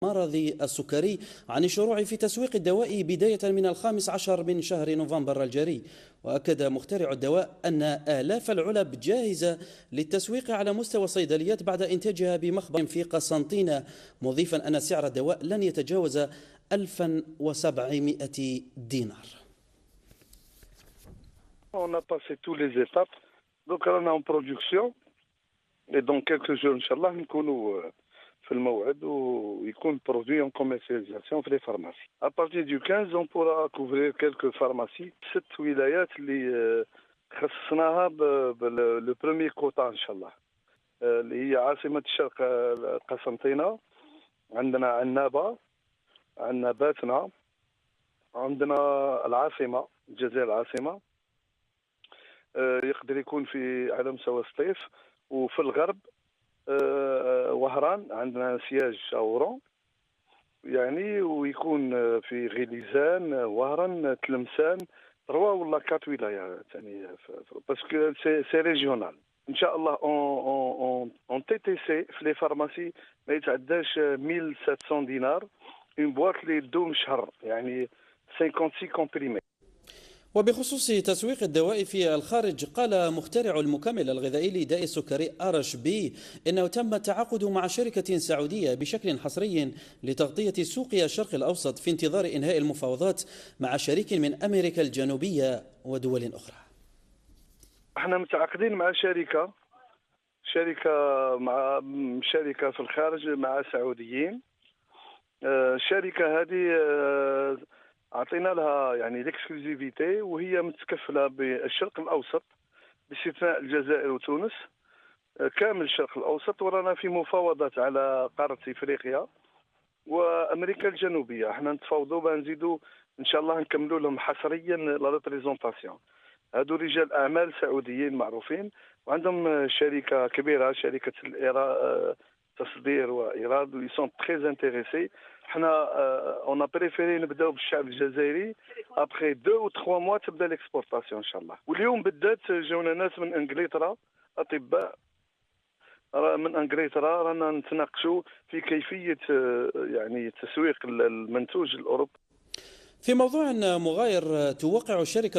مرض السكري عن الشروع في تسويق الدواء بداية من 15 من شهر نوفمبر الجاري. وأكد مخترع الدواء أن آلاف العلب جاهزة للتسويق على مستوى الصيدليات بعد إنتاجها بمخبر في قسنطينة، مضيفا أن سعر الدواء لن يتجاوز 1700 دينار. On a passé toutes les étapes, donc on est en production et dans quelques jours inchallah نكونوا في الموعد ويكون produit en commercialisation في les pharmacies. À partir du 15 on pourra couvrir quelques pharmacies. 6 ولايات اللي خصصناها le premier quota inchallah اللي هي عاصمة الشرق قسنطينة، عندنا عنابة، عندنا باتنا، عندنا العاصمة الجزائر العاصمة، يقدر يكون في على مستوى الصيف، وفي الغرب وهران عندنا سياج اورون يعني، ويكون في غليزان، وهران، تلمسان، 3 ولا 4 ولايات يعني باسكو سي ريجيونال. ان شاء الله اون تي تي سي في لي فارماسي ما يتعداش 1700 دينار اون بواط اللي تدوم شهر يعني 56 كومبريمي. وبخصوص تسويق الدواء في الخارج، قال مخترع المكمل الغذائي لداء السكري آرش بي إنه تم التعاقد مع شركة سعودية بشكل حصري لتغطية سوق الشرق الأوسط في انتظار إنهاء المفاوضات مع شريك من أمريكا الجنوبية ودول أخرى. احنا متعاقدين مع شركة في الخارج مع سعوديين. الشركة هذه اعطينا لها يعني الاكسكلوزيفيتي، وهي متكفله بالشرق الاوسط باستثناء الجزائر وتونس، كامل الشرق الاوسط، ورانا في مفاوضات على قاره افريقيا وامريكا الجنوبيه. احنا نتفاوضوا بان نزيدوا ان شاء الله نكملوا لهم حصريا لا ريبريزونطاسيون. هادو رجال اعمال سعوديين معروفين وعندهم شركه كبيره، شركه تصدير وايراد، وي سون تري انتريسي. حنا اون بريفيري نبداو بالشعب الجزائري، ابخي 2 و 3 موا تبدا ليكسبورطاسيون ان شاء الله. واليوم بالذات جاونا ناس من انجلترا، اطباء من انجلترا، رانا نتناقشوا في كيفيه يعني تسويق المنتوج الاوروبي. في موضوع مغاير، توقع الشركة